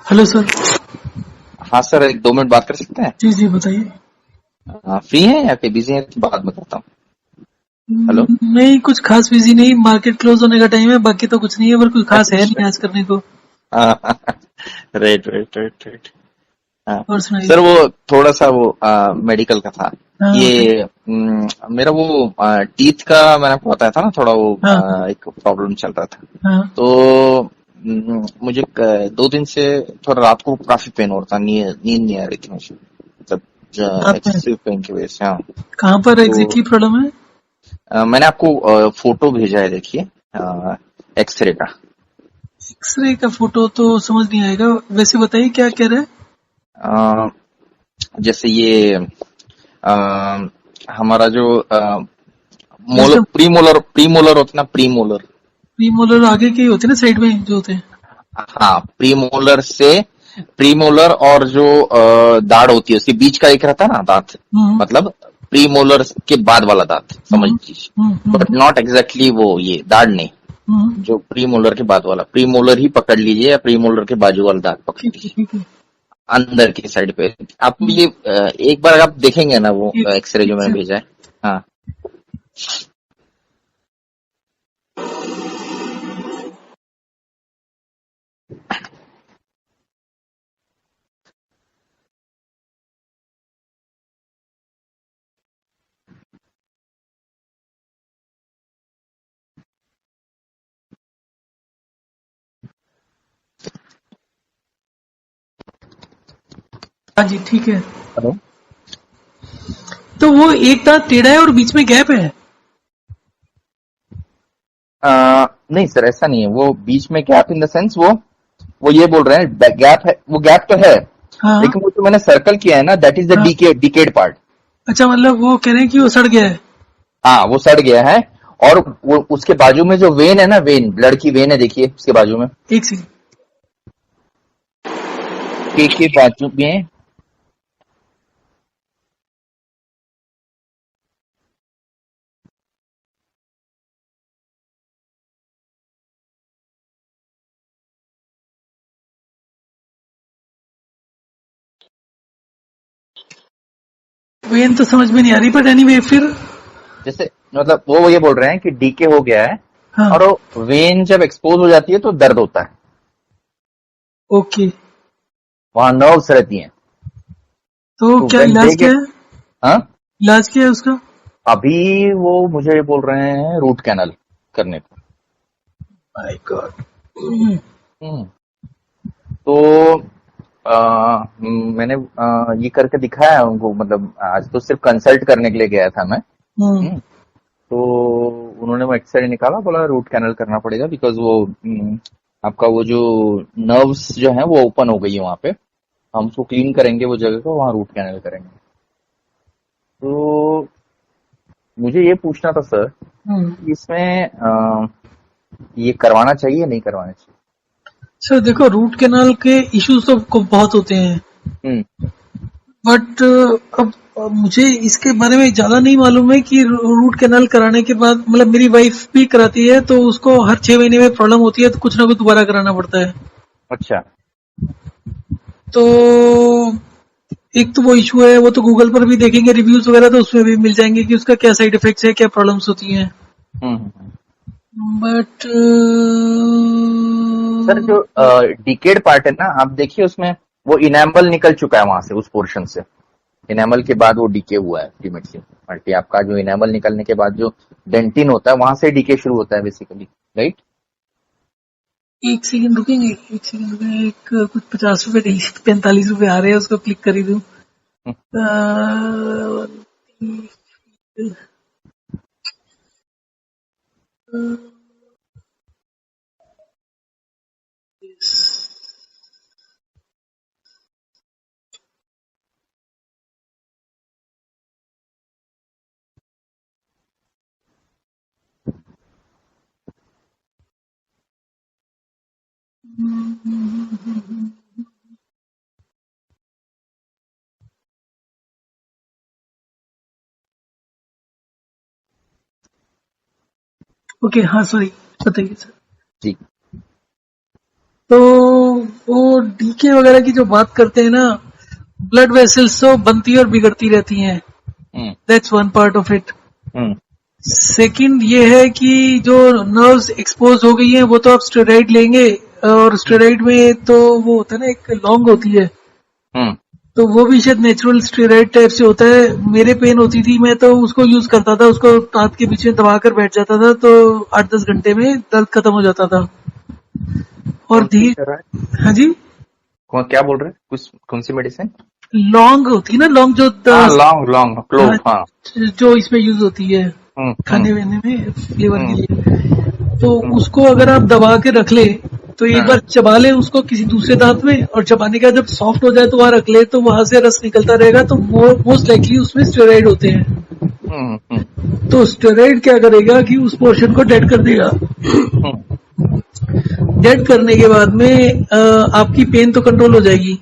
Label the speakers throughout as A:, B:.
A: Hello sir.
B: हाँ sir, एक 2 minute बात कर सकते हैं?
A: जी जी बताइए।
B: फ्री हैं या फिर बिजी हैं तो बाद में करता हूँ। हेलो।
A: नहीं, कुछ खास बिजी नहीं, मार्केट क्लोज होने का टाइम है, बाकी तो कुछ नहीं है, पर कुछ खास है
B: अच्छा।
A: नहीं आज करने को।
B: Right right right right. हाँ
A: और सुनाइए।
B: सर, वो थोड़ा सा वो मेडिकल का था।
A: हाँ बताइए।
B: ये मेरा वो टीथ का मैंने आपको बताया था ना, थोड़ा वो
A: हाँ
B: एक प्रॉब्लम चल रहा था।
A: हाँ।
B: तो मुझे 2 दिन से थोड़ा रात को काफी पेन हो रहा था, नींद नहीं आ रही थी मुझे, मतलब
A: रात में
B: एक्सेसिव पेन की वजह से। हाँ।
A: कहाँ पर
B: तो
A: एग्जैक्टली प्रॉब्लम है?
B: मैंने आपको फोटो भेजा है, देखिए, एक्सरे का।
A: एक्सरे का फोटो तो समझ नहीं आएगा, वैसे बताइए क्या कह रहे हैं।
B: अ, जैसे ये हमारा जो मोलर,
A: विजडम।
B: प्री मोलर होता है ना, प्री मोलर।
A: प्रीमोलर आगे के ही होते हैं ना, साइड में जो होते हैं।
B: हाँ, प्री मोलर से, प्री मोलर और जो दाढ़ होती है उसके बीच का एक रहता है ना दांत,
A: हम्म
B: मतलब प्री मोलर के बाद वाला दांत समझ
A: हम्म
B: लीजिए।
A: हम्म हम्म
B: बट नॉट एग्जैक्टली वो, ये दाढ़ नहीं,
A: हम्म।
B: जो प्री मोलर के बाद वाला, प्री मोलर ही पकड़ लीजिए या प्री मोलर के बाजू वाला दांत पकड़
A: ठीक है
B: लीजिए,
A: ठीक है।
B: अंदर की साइड पे। आप
A: हम्म,
B: ये एक बार आप देखेंगे ना वो
A: एक
B: एक्सरे जो
A: एक
B: मैंने
A: से।
B: भेजा है। हाँ।
A: हाँ जी ठीक है।
B: हेलो।
A: तो वो एक दांत टेढ़ा है और बीच में गैप है।
B: नहीं सर, ऐसा नहीं है, वो बीच में गैप इन द सेंस, वो ये बोल रहे हैं गैप है, वो गैप तो है,
A: हाँ
B: लेकिन वो जो मैंने सर्कल किया है ना, दैट इज द
A: हाँ।
B: Decade part.
A: अच्छा, मतलब वो कह रहे हैं कि वो सड़ गया है।
B: हाँ, वो सड़ गया है। और वो उसके बाजू में जो वेन है ना, वेन, ब्लड की वेन है, देखिए उसके बाजू में,
A: एक सेकंड।
B: के बाजू में।
A: वेन तो समझ में नहीं आ रही, बट एनीवे फिर।
B: जैसे मतलब वो ये बोल रहे हैं कि डीके हो गया है,
A: हाँ।
B: और वेन जब एक्सपोज हो जाती है तो दर्द होता है,
A: ओके।
B: वहां नर्व्स रहती हैं।
A: तो
B: तो
A: क्या
B: व्हेन दे
A: इलाज क्या
B: गेट,
A: है?
B: हाँ,
A: इलाज क्या है उसका?
B: अभी वो मुझे बोल रहे हैं रूट कैनल करने को।
A: My God.
B: हम्म, तो मैंने ये करके दिखाया उनको, मतलब आज तो सिर्फ कंसल्ट करने के लिए गया था मैं। तो उन्होंने वो एक्सरे निकाला, बोला रूट कैनल करना पड़ेगा, बिकॉज वो आपका वो जो नर्व्स जो है वो ओपन हो गई है वहां पे, हम उसको क्लीन करेंगे वो जगह को, वहां रूट कैनल करेंगे। तो मुझे ये पूछना था सर, कि इसमें ये करवाना चाहिए नहीं करवाना चाहिए?
A: सर देखो, रूट कैनाल के इश्यूज तो बहुत होते हैं,
B: हम्म।
A: बट अब मुझे इसके बारे में ज्यादा नहीं मालूम है कि रूट कैनाल कराने के बाद, मतलब मेरी वाइफ भी कराती है तो उसको हर 6 महीने में प्रॉब्लम होती है, तो कुछ ना कुछ दोबारा कराना पड़ता है।
B: अच्छा।
A: तो एक तो वो इशू है, वो तो गूगल पर भी देखेंगे रिव्यूज वगैरह, तो उसमें भी मिल जाएंगे कि उसका क्या साइड इफेक्ट्स है, क्या प्रॉब्लम्स होती हैं।
B: हम्म।
A: बट
B: सर जो डिकेड पार्ट है ना, आप देखिए उसमें वो इनेमल निकल चुका है वहां से, उस पोर्शन से। इनेमल के बाद वो डीके हुआ है अल्टीमेटली, मल्टी आपका जो इनेमल निकलने के बाद जो डेंटिन होता है, वहां से डीके शुरू होता है बेसिकली, राइट?
A: एक सेकंड रुकेंगे, एक सेकंड रुकेंगे, एक कुछ 50 रुपए, 45 रुपए आ रहे हैं, उसको क्लिक कर ही दूं। अह, ओके हाँ सॉरी, बताइए सर।
B: जी।
A: तो वो डीके वगैरह की जो बात करते हैं ना, ब्लड वेसल्स तो बनती और बिगड़ती रहती हैं, that's one part of it. Second ये है कि जो नर्व्स एक्सपोज हो गई हैं वो तो आप स्टेरॉइड लेंगे, और स्टेरॉइड में तो वो होता है ना, एक लौंग होती है, तो वो भी शायद नेचुरल स्टेरॉइड टाइप से होता है। मेरे पेन होती थी, मैं तो उसको यूज करता था, उसको दांत के बीच में दबा कर बैठ जाता था, तो 8-10 घंटे में दर्द खत्म हो जाता था। और हाँ जी,
B: क्या बोल रहे हैं, कौन सी मेडिसिन?
A: लौंग होती है ना, लौंग जो
B: लौंग क्लोव, हाँ,
A: जो इसमें यूज होती है खाने वाने में फ्लेवर के लिए, तो उसको अगर आप दबा के रख ले तो एक बार चबा ले उसको किसी दूसरे दांत में, और चबाने का जब सॉफ्ट हो जाए तो वहां रख ले, तो वहां से रस निकलता रहेगा, तो मोस्ट लाइकली उसमें स्टेरॉइड होते हैं। तो स्टेरॉइड क्या करेगा कि उस पोर्शन को डेड कर देगा। डेड करने के बाद में आपकी पेन तो कंट्रोल हो जाएगी,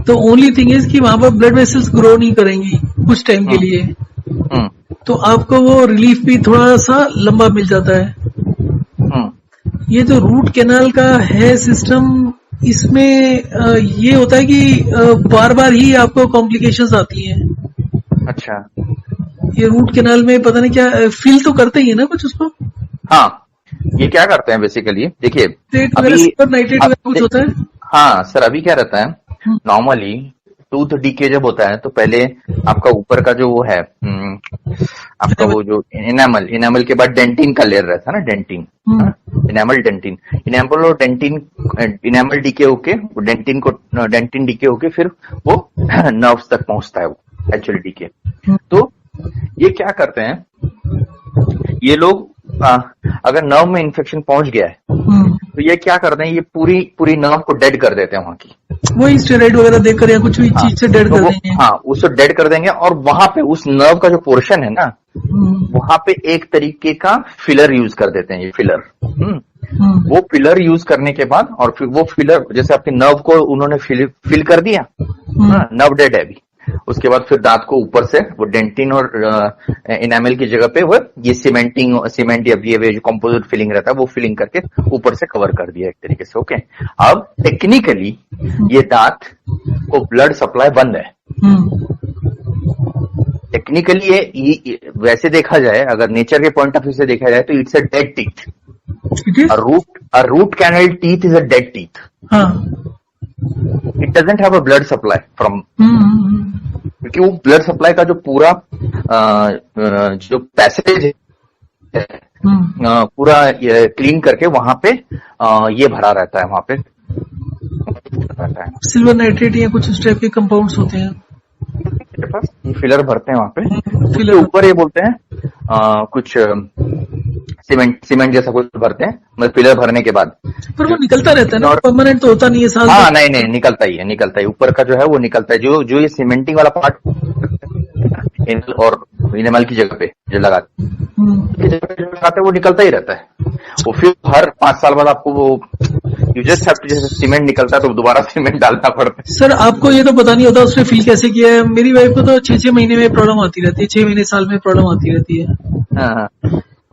A: तो ओनली थिंग इज कि वहां पर ब्लड वेसल्स ग्रो नहीं करेंगी कुछ टाइम के लिए, तो आपको वो रिलीफ भी थोड़ा सा लंबा मिल जाता है। ये जो रूट कैनाल का है सिस्टम, इसमें ये होता है कि बार बार ही आपको कॉम्प्लिकेशंस आती हैं।
B: अच्छा,
A: ये रूट कैनाल में पता नहीं क्या फील तो करते ही है ना कुछ उसको।
B: हाँ, ये क्या करते हैं बेसिकली, देखिए
A: नाइट्रेट वगैरह कुछ होता है।
B: हाँ सर, अभी क्या रहता है, नॉर्मली टूथ डीके जब होता है तो पहले आपका ऊपर का जो वो है, आपका वो जो इनेमल के बाद डेंटिन का लेयर रहता है ना, डेंटिन, इनेमल इनेमल डीके होके डेंटिन डीके होके फिर वो नर्व्स तक पहुंचता है, वो एक्चुअली डीके। तो ये क्या करते हैं ये लोग, अगर नर्व में इन्फेक्शन पहुंच गया है तो ये क्या करते हैं, ये पूरी नर्व को डेड कर देते हैं वहां की,
A: वही स्टेरॉइड वगैरह देकर या कुछ भी चीज से डेड कर देंगे।
B: हाँ, उसको डेड कर देंगे, और वहां पे उस नर्व का जो पोर्शन है ना, वहां पे एक तरीके का फिलर यूज कर देते हैं, ये फिलर। वो फिलर यूज करने के बाद, और फिर वो फिलर जैसे आपके नर्व को उन्होंने फिल कर दिया, नर्व डेड है अभी, उसके बाद फिर दांत को ऊपर से वो डेंटिन और इनेमल की जगह पे वो ये सीमेंट या ये जो कंपोजिट फिलिंग रहता है वो फिलिंग करके ऊपर से कवर कर दिया एक तरीके से। ओके, अब टेक्निकली ये दांत को ब्लड सप्लाई बंद है। टेक्निकली ये वैसे देखा जाए, अगर नेचर के पॉइंट ऑफ व्यू से देखा जाए तो it's a dead teeth. A root canal teeth is a dead teeth. It doesn't have a blood supply from, क्योंकि वो ब्लड सप्लाई का जो पूरा जो पैसेज है पूरा क्लीन करके वहां पे ये भरा रहता है, वहां पे रहता है
A: सिल्वर नाइट्रेट या कुछ उस टाइप के कंपाउंड्स होते हैं,
B: ये फिलर भरते हैं वहां पे। फिलर ऊपर ये बोलते हैं कुछ सीमेंट जैसा कुछ भरते हैं, मतलब फिलर भरने के बाद। पर
A: वो निकलता रहता है ना, परमानेंट तो होता नहीं है साल।
B: हाँ, नहीं निकलता ही ऊपर का जो है वो निकलता है, जो ये सीमेंटिंग वाला पार्ट और इनेमल की जगह पे जो लगाते वो निकलता ही रहता है। वो फिर हर 5 साल बाद आपको वो यू जस्ट हैव टू, जैसे सीमेंट निकलता है तो दोबारा सीमेंट डालना पड़ता है।
A: सर आपको ये तो पता नहीं होता उसने फील कैसे किया है। मेरी वाइफ को तो 6 महीने में प्रॉब्लम आती रहती है, 6 महीने साल में प्रॉब्लम आती रहती है।
B: हाँ,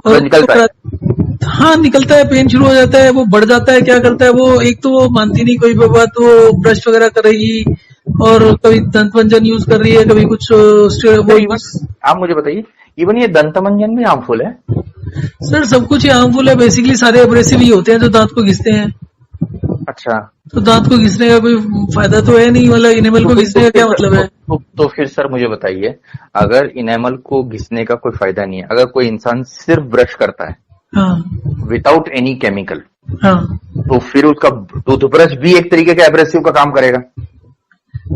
B: और निकलता है।
A: हाँ, निकलता है, पेन शुरू हो जाता है, वो बढ़ जाता है, क्या करता है वो, एक तो वो मानती नहीं कोई बात, तो ब्रश वगैरह करेगी, और कभी दंतमंजन यूज कर रही है, कभी कुछ वो।
B: आप मुझे बताइए, इवन ये दंतमंजन भी हार्मफुल है?
A: सर सब कुछ ही हार्मफुल है, बेसिकली सारे एब्रेसिव ही होते हैं जो दांत को घिसते हैं।
B: अच्छा,
A: तो दांत को घिसने का कोई फायदा तो है नहीं, मतलब इनेमल को घिसने का क्या मतलब है?
B: तो फिर सर मुझे बताइए, अगर इनेमल को घिसने का कोई फायदा नहीं है, अगर कोई इंसान सिर्फ ब्रश करता है विदाउट एनी केमिकल, तो फिर उसका टूथब्रश भी एक तरीके का एब्रेसिव का काम करेगा?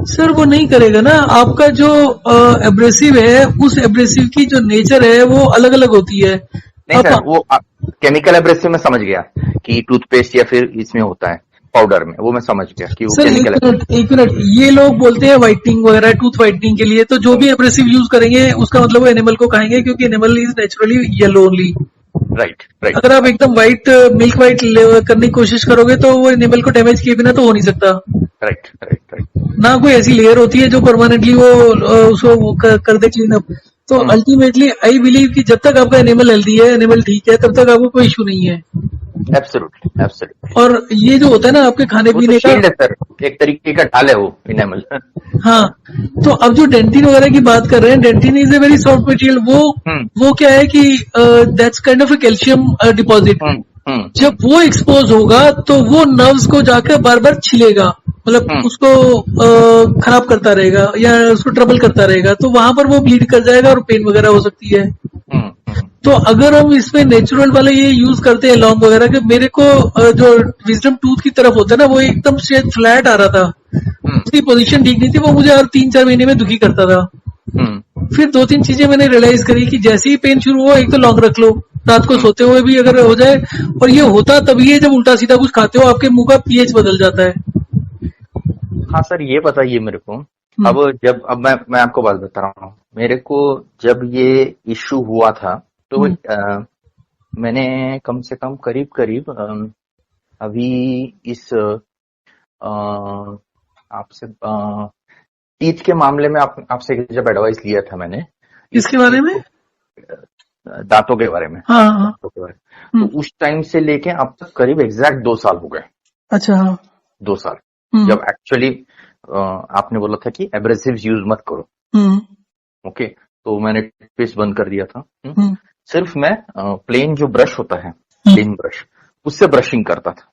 A: सर वो नहीं करेगा ना, आपका जो एब्रेसिव है उस एब्रेसिव की जो नेचर है वो अलग अलग होती है।
B: नहीं सर, वो केमिकल एब्रेसिव में समझ गया कि टूथपेस्ट या फिर इसमें होता है पाउडर में, वो मैं समझ गया कि वो केमिकल।
A: एक मिनट, ये लोग बोलते हैं व्हाइटनिंग वगैरह, टूथ व्हाइटनिंग के लिए, तो जो भी एब्रेसिव यूज करेंगे उसका मतलब वो एनिमल को खाएंगे, क्योंकि animal is naturally yellow only.
B: Right.
A: अगर आप एकदम व्हाइट मिल्क व्हाइट करने की कोशिश करोगे तो वो एनिमल को डैमेज किए बिना तो हो नहीं सकता।
B: राइट।
A: ना कोई ऐसी लेयर होती है जो परमानेंटली वो उसको कर दे क्लीन अप। तो अल्टीमेटली आई बिलीव कि जब तक आपका एनिमल हेल्दी है, एनिमल ठीक है, तब तक आपको कोई इशू नहीं है।
B: Absolutely absolutely.
A: और ये जो होता है ना आपके खाने
B: वो तो
A: पीने का,
B: शील्ड है सर, एक तरीके का ढाल है वो इनेमल।
A: हाँ, तो अब जो डेंटिन वगैरह की बात कर रहे हैं, dentin is a very soft material. वो क्या है कि that's kind of a calcium deposit. जब वो एक्सपोज होगा तो वो नर्व्स को जाकर बार बार छिलेगा, मतलब उसको खराब करता रहेगा या उसको ट्रबल करता रहेगा, तो वहां पर वो ब्लीड कर जाएगा और पेन वगैरह हो सकती है। तो अगर हम इसमें नेचुरल वाले ये यूज करते हैं लौंग वगैरह के, मेरे को जो विजडम टूथ की तरफ होता है ना, वो एकदम से फ्लैट आ रहा था, उसकी पोजीशन ठीक नहीं थी, वो मुझे हर 3-4 महीने में दुखी करता था। फिर 2-3 चीजें मैंने रियलाइज करी कि जैसे ही पेन शुरू हो, एक तो लौंग रख लो, रात को सोते हुए भी अगर हो जाए। और ये होता तभी है जब उल्टा सीधा कुछ खाते हो, आपके मुंह का पीएच बदल जाता है।
B: हाँ सर, ये बताइए मेरे को, अब मैं आपको बात बता रहा हूँ। मेरे को जब ये इश्यू हुआ था तो मैंने कम से कम करीब अभी इस आपसे टीथ के मामले में आपसे जब एडवाइस लिया था मैंने,
A: इसके बारे में,
B: दांतों के बारे में,
A: हाँ,
B: दांतों के बारे में, तो उस टाइम से लेके अब तक करीब एग्जैक्ट 2 साल हो गए।
A: अच्छा, हाँ,
B: 2 साल। जब एक्चुअली आपने बोला था कि एब्रेसिव यूज मत करो, ओके, तो मैंने पेस्ट बंद कर दिया था। सिर्फ मैं प्लेन जो ब्रश होता है, प्लेन ब्रश, उससे ब्रशिंग करता था।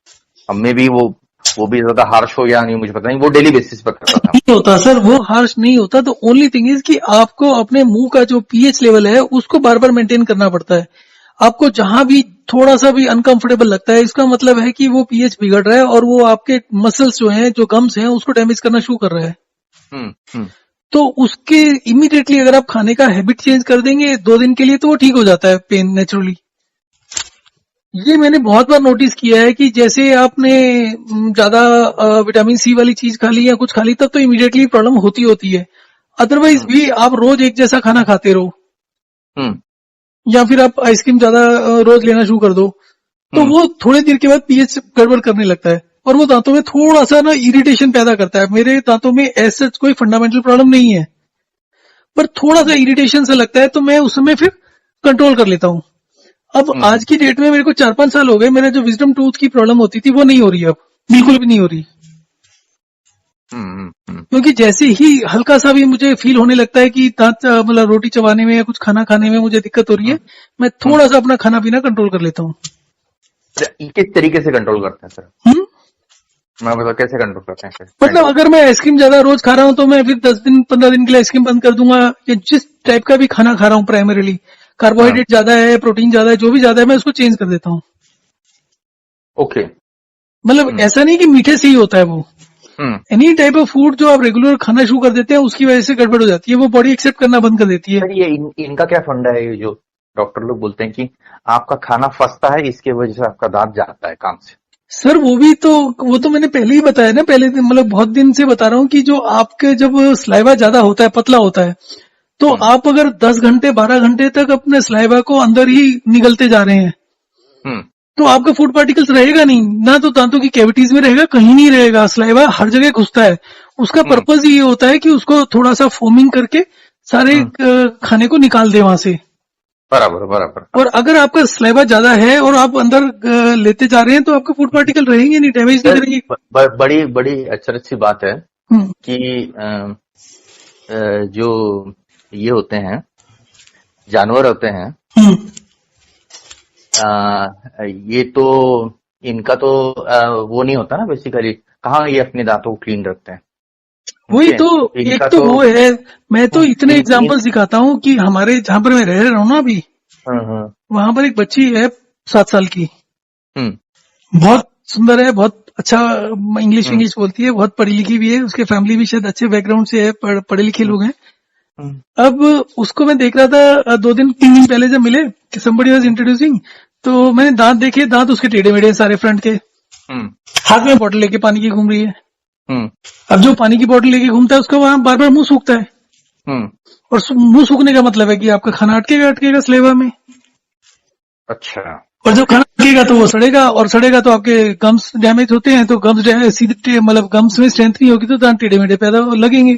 B: अब में भी वो भी ज्यादा हार्श हो या नहीं मुझे पता नहीं, वो डेली बेसिस पर करता था।
A: नहीं होता सर, वो हार्श नहीं होता। तो ओनली थिंग इज कि आपको अपने मुंह का जो पीएच लेवल है उसको बार बार मेंटेन करना पड़ता है। आपको जहां भी थोड़ा सा भी अनकंफर्टेबल लगता है, इसका मतलब है कि वो पीएच बिगड़ रहा है और वो आपके मसल्स जो हैं, जो गम्स हैं, उसको डैमेज करना शुरू कर रहा है। तो उसके इमीडिएटली अगर आप खाने का हैबिट चेंज कर देंगे 2 दिन के लिए, तो वो ठीक हो जाता है पेन नेचुरली। ये मैंने बहुत बार नोटिस किया है कि जैसे आपने ज्यादा विटामिन सी वाली चीज खा ली या कुछ खा ली, तब तो इमीडिएटली प्रॉब्लम होती है। अदरवाइज भी आप रोज एक जैसा खाना खाते रहो या फिर आप आइसक्रीम ज्यादा रोज लेना शुरू कर दो, तो वो थोड़ी देर के बाद पीएच गड़बड़ करने लगता है और वो दांतों में थोड़ा सा ना इरिटेशन पैदा करता है। मेरे दांतों में ऐसा कोई फंडामेंटल प्रॉब्लम नहीं है, पर थोड़ा सा इरिटेशन सा लगता है, तो मैं उस समय फिर कंट्रोल कर लेता हूँ। अब आज की डेट में मेरे को 4-5 साल हो गए, मेरे जो विजडम टूथ की प्रॉब्लम होती थी वो नहीं हो रही, अब बिल्कुल भी नहीं हो रही। क्योंकि जैसे ही हल्का सा भी मुझे फील होने लगता है कि दांत मतलब रोटी चबाने में या कुछ खाना खाने में मुझे दिक्कत हो रही है, मैं थोड़ा सा अपना खाना पीना कंट्रोल कर लेता हूँ।
B: किस तरीके से कंट्रोल करते हैं सर? मैं बता कैसे कंट्रोल करते हैं?
A: मतलब अगर मैं आइसक्रीम ज्यादा रोज खा रहा हूँ तो मैं फिर 10-15 दिन के लिए आइसक्रीम बंद कर दूंगा। या जिस टाइप का भी खाना खा रहा हूँ, प्राइमरीली कार्बोहाइड्रेट ज्यादा है, प्रोटीन ज्यादा है, जो भी ज्यादा है, मैं उसको चेंज कर देता हूँ।
B: ओके,
A: मतलब ऐसा नहीं कि मीठे से ही होता है वो, एनी टाइप ऑफ फूड जो आप रेगुलर खाना शुरू कर देते हैं उसकी वजह से गड़बड़ हो जाती है, वो बॉडी एक्सेप्ट करना बंद कर देती है।
B: सर ये इनका क्या फंडा है, ये जो डॉक्टर लोग बोलते हैं कि आपका खाना फंसता है, इसके वजह से आपका दांत जाता है काम से?
A: सर वो तो मैंने पहले ही बताया ना, पहले दिन मतलब बहुत दिन से बता रहा हूँ कि जो आपके जब स्लाइवा ज्यादा होता है, पतला होता है, तो आप अगर 10 घंटे 12 घंटे तक अपने स्लाइवा को अंदर ही निगलते जा रहे हैं, तो आपका फूड पार्टिकल्स रहेगा नहीं, ना तो दांतों की कैविटीज में रहेगा, कहीं नहीं रहेगा। स्लाइवा हर जगह घुसता है, उसका पर्पज ये होता है कि उसको थोड़ा सा फोमिंग करके सारे खाने को निकाल दे वहां से।
B: बराबर।
A: और अगर आपका स्लाइवा ज्यादा है और आप अंदर लेते जा रहे हैं, तो आपके फूड पार्टिकल रहेंगे नहीं, डैमेज नहीं करेंगे।
B: बड़ी अचरज सी बात है कि जो ये होते हैं, जानवर होते हैं, ये तो इनका तो वो नहीं होता ना बेसिकली, कहाँ ये अपने दांतों को क्लीन रखते हैं।
A: वही तो एक तो वो है। मैं तो इतने एग्जांपल्स दिखाता हूँ कि हमारे जहाँ पर मैं रह रहा हूँ ना अभी, वहां पर एक बच्ची है 7 साल की, बहुत सुंदर है, बहुत अच्छा इंग्लिश बोलती है, बहुत पढ़ी लिखी भी है, उसके फैमिली भी शायद अच्छे बैकग्राउंड से है, पढ़े लिखे लोग हैं। अब उसको मैं देख रहा था 2-3 दिन पहले जब मिले कि somebody was introducing, तो मैंने दांत देखे, दांत उसके टेढ़े मेढ़े सारे फ्रंट के, हाथ में बोतल लेके पानी की घूम रही है। अब जो पानी की बोतल लेके घूमता है उसका वहां बार बार मुंह सूखता है, और मुंह सूखने का मतलब है कि आपका खाना अटकेगा स्लेवा में।
B: अच्छा।
A: और जब खाना अटकेगा तो वो सड़ेगा, और सड़ेगा तो आपके गम्स डैमेज होते हैं, तो गम्स सीधे मतलब गम्स में स्ट्रेंथ नहीं होगी तो दांत टेढ़े मेढ़े पैदा लगेंगे।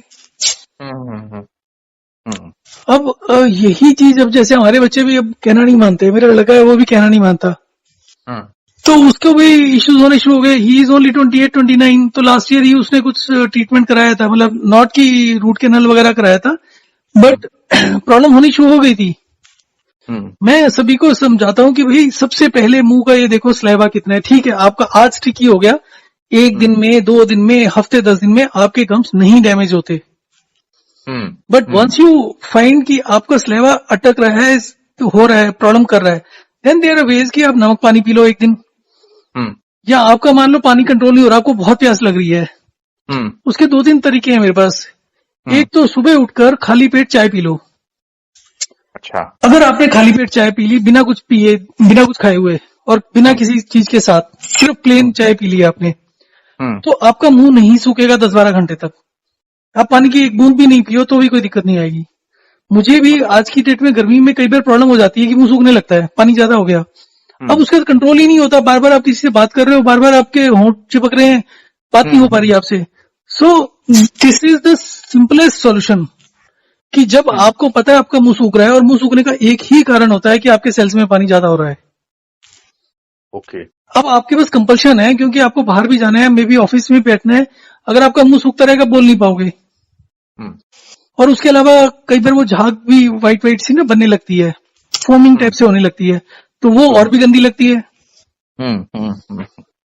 A: अब यही चीज अब जैसे हमारे बच्चे भी अब कहना नहीं मानते, मेरा लड़का है वो भी कहना नहीं मानता, तो उसको भी इश्यूज होने शुरू हो गए। ही इज ओनली 28-29, तो लास्ट ईयर ही उसने कुछ ट्रीटमेंट कराया था, मतलब नॉट की रूट कैनल वगैरह कराया था, बट प्रॉब्लम होनी शुरू हो गई थी। मैं सभी को समझाता हूँ कि भाई सबसे पहले मुंह का ये देखो स्लेवा कितना है। ठीक है, आपका आज ठीक हो गया, एक दिन में, 2 दिन में, हफ्ते 10 दिन में आपके गम्स नहीं डैमेज होते। बट वंस यू फाइंड कि आपका स्लेवा अटक रहा है, तो हो रहा है, प्रॉब्लम कर रहा है, देन देयर आर वेज कि आप नमक पानी पी लो एक दिन, या आपका मान लो पानी कंट्रोल नहीं हो रहा, आपको बहुत प्यास लग रही है, उसके 2-3 तरीके हैं मेरे पास। एक तो सुबह उठकर खाली पेट चाय पी लो।
B: अच्छा।
A: अगर आपने खाली पेट चाय पी ली, बिना कुछ पिए, बिना कुछ खाए हुए, और बिना किसी चीज के साथ, सिर्फ प्लेन चाय पी ली आपने, तो आपका मुंह नहीं सूखेगा 10-12 घंटे तक। आप पानी की एक बूंद भी नहीं पियो तो भी कोई दिक्कत नहीं आएगी। मुझे भी आज की डेट में गर्मी में कई बार प्रॉब्लम हो जाती है कि मुंह सूखने लगता है, पानी ज्यादा हो गया। अब उसका कंट्रोल ही नहीं होता, बार बार आप किसी से बात कर रहे हो, बार बार आपके होंठ चिपक रहे हैं, बात नहीं हो पा रही आपसे। So this is the simplest solution, कि जब आपको पता है आपका मुंह सूख रहा है, और मुंह सूखने का एक ही कारण होता है कि आपके सेल्स में पानी ज्यादा हो रहा है।
B: ओके।
A: अब आपके पास कंपल्शन है, क्योंकि आपको बाहर भी जाना है, मे बी ऑफिस में बैठना है, अगर आपका मुंह सूखता रहेगा बोल नहीं पाओगे। और उसके अलावा कई बार वो झाग भी व्हाइट व्हाइट सी ना बनने लगती है, फोमिंग टाइप से होने लगती है, तो वो और भी गंदी लगती है।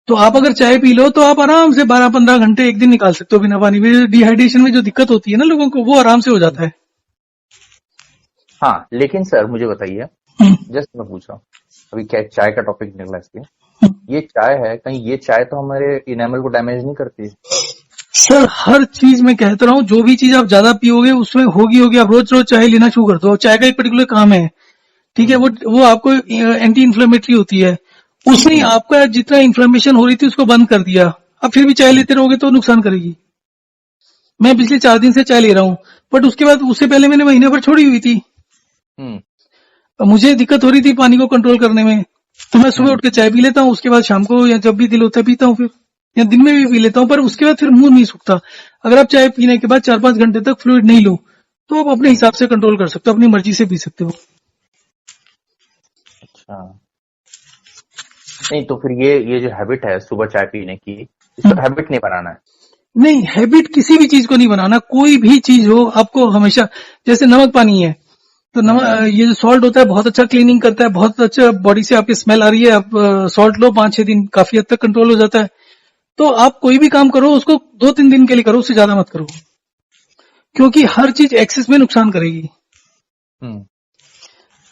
A: तो आप अगर चाय पी लो तो आप आराम से 12-15 घंटे एक दिन निकाल सकते हो बिना पानी में। डिहाइड्रेशन में जो दिक्कत होती है ना लोगों को, वो आराम से हो जाता है।
B: हाँ, लेकिन सर मुझे बताइए, जस्ट मैं पूछ रहा हूँ, अभी क्या चाय का टॉपिक निकला इसलिए, ये चाय है, कहीं ये चाय तो हमारे इनेमल को डैमेज नहीं करती?
A: सर हर चीज में कहता रहा हूँ, जो भी चीज आप ज्यादा पियोगे उसमें होगी। आप रोज रोज चाय लेना शुरू कर दो। चाय का एक पर्टिकुलर काम है, ठीक है, वो आपको एंटी इन्फ्लेमेटरी होती है, उसने आपका जितना इन्फ्लेमेशन हो रही थी उसको बंद कर दिया। अब फिर भी चाय लेते रहोगे तो नुकसान करेगी। मैं पिछले 4 दिन से चाय ले रहा हूँ, बट उसके बाद, उससे पहले मैंने महीने भर छोड़ी हुई थी। मुझे दिक्कत हो रही थी पानी को कंट्रोल करने में, तो मैं सुबह उठ के चाय पी लेता हूँ, उसके बाद शाम को या जब भी दिल होता है पीता हूँ, फिर या दिन में भी पी लेता हूँ, पर उसके बाद फिर मुंह नहीं सूखता। अगर आप चाय पीने के बाद 4-5 घंटे तक फ्लूइड नहीं लो, तो आप अपने हिसाब से कंट्रोल कर सकते हो, अपनी मर्जी से पी सकते हो।
B: अच्छा, नहीं तो फिर ये जो हैबिट है सुबह चाय पीने की, इसको हैबिट नहीं बनाना है।
A: नहीं, हैबिट किसी भी चीज को नहीं बनाना। कोई भी चीज हो, आपको हमेशा, जैसे नमक पानी है, तो नमक, ये जो सॉल्ट होता है बहुत अच्छा क्लीनिंग करता है, बहुत अच्छा बॉडी से आपकी स्मेल आ रही है, आप सॉल्ट लो 5-6 दिन, काफी हद तक कंट्रोल हो जाता है। तो आप कोई भी काम करो उसको 2-3 दिन के लिए करो, उससे ज्यादा मत करो, क्योंकि हर चीज एक्सेस में नुकसान करेगी।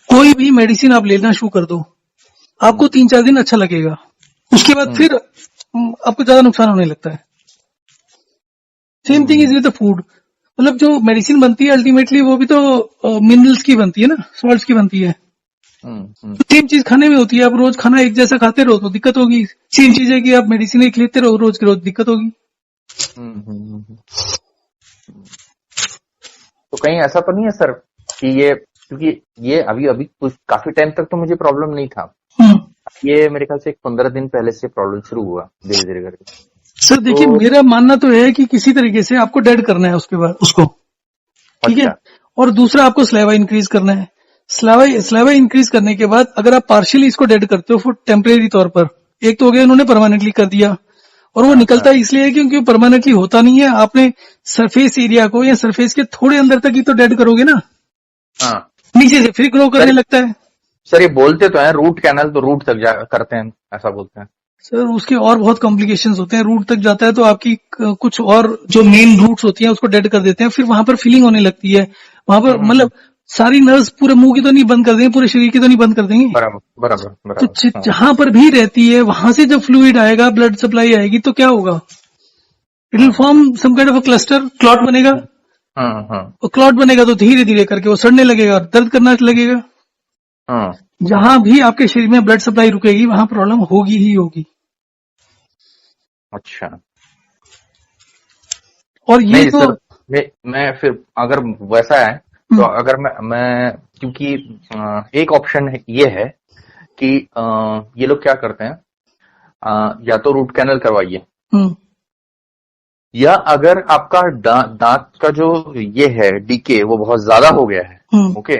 A: कोई भी मेडिसिन आप लेना शुरू कर दो, आपको 3-4 दिन अच्छा लगेगा, उसके बाद फिर आपको ज्यादा नुकसान होने लगता है। Same thing is with the food, मतलब जो मेडिसिन बनती है अल्टीमेटली वो भी तो मिनरल्स की बनती है ना, सॉल्ट्स की बनती है। सेम चीज खाने में होती है। आप रोज खाना एक जैसा खाते रहो तो दिक्कत होगी। सेम चीज है कि आप मेडिसिन एक लेते रहो रोज के रोज, दिक्कत होगी।
B: तो कहीं ऐसा तो नहीं है सर कि ये, क्योंकि ये अभी अभी कुछ काफी टाइम तक तो मुझे प्रॉब्लम नहीं था, ये मेरे ख्याल से 15 दिन पहले से प्रॉब्लम शुरू हुआ धीरे धीरे करके।
A: सर देखिए, मेरा मानना तो है कि किसी तरीके से आपको डेड करना है उसके बाद उसको, ठीक है। और दूसरा, आपको स्लेवा इंक्रीज करना है। स्लेवा इंक्रीज करने के बाद अगर आप पार्शियली इसको डेड करते हो फॉर टेम्परेरी तौर पर, एक तो हो गया उन्होंने परमानेंटली कर दिया, और वो निकलता इसलिए है क्योंकि परमानेंटली होता नहीं है। आपने सरफेस एरिया को या सरफेस के थोड़े अंदर तक ही तो डेड करोगे ना, नीचे से फिर ग्रो करने लगता है।
B: सर ये बोलते तो हैं रूट कैनल, तो रूट तक करते हैं, ऐसा बोलते हैं
A: सर। उसके और बहुत कॉम्प्लिकेशंस होते हैं। रूट तक जाता है तो आपकी कुछ और जो मेन रूट्स होती हैं उसको डेड कर देते हैं, फिर वहां पर फीलिंग होने लगती है। वहां पर मतलब सारी नर्व्स पूरे मुंह की तो नहीं बंद कर देंगे, पूरे शरीर की तो नहीं बंद कर देंगे।
B: बराबर।
A: तो जहां पर भी रहती है वहां से जब फ्लूइड आएगा, ब्लड सप्लाई आएगी, तो क्या होगा, it will form some kind of a cluster, clot बनेगा। और क्लॉट बनेगा तो धीरे धीरे करके वो सड़ने लगेगा और दर्द करना लगेगा। जहां भी आपके शरीर में ब्लड सप्लाई रुकेगी वहां प्रॉब्लम होगी ही होगी।
B: अच्छा,
A: और ये तो
B: सर, मैं फिर अगर वैसा है तो अगर मैं क्योंकि एक ऑप्शन ये है कि ये लोग क्या करते हैं, या तो रूट कैनल करवाइए, या अगर आपका दांत का जो ये है डीके वो बहुत ज्यादा हो गया है, okay,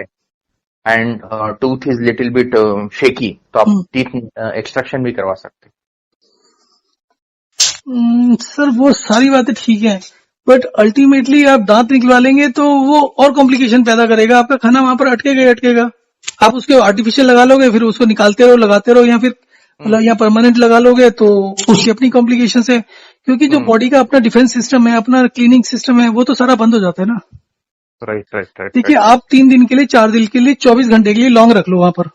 B: and tooth is little bit shaky, तो आप टीथ एक्सट्रैक्शन भी करवा सकते हैं।
A: सर वो सारी बातें ठीक है, बट अल्टीमेटली आप दांत निकलवा लेंगे तो वो और कॉम्प्लिकेशन पैदा करेगा, आपका खाना वहां पर अटकेगा ही अटकेगा। आप उसके आर्टिफिशियल लगा लोगे, फिर उसको निकालते रहो लगाते रहो, या फिर मतलब यहाँ परमानेंट लगा लोगे तो उसकी अपनी कॉम्प्लिकेशन है, क्योंकि जो बॉडी का अपना डिफेंस सिस्टम है, अपना क्लीनिंग सिस्टम है, वो तो सारा बंद हो जाता है ना।
B: Right right right.
A: देखिए आप 3 दिन के लिए, 4 दिन के लिए, 24 घंटे के लिए लॉन्ग रख लो वहां पर,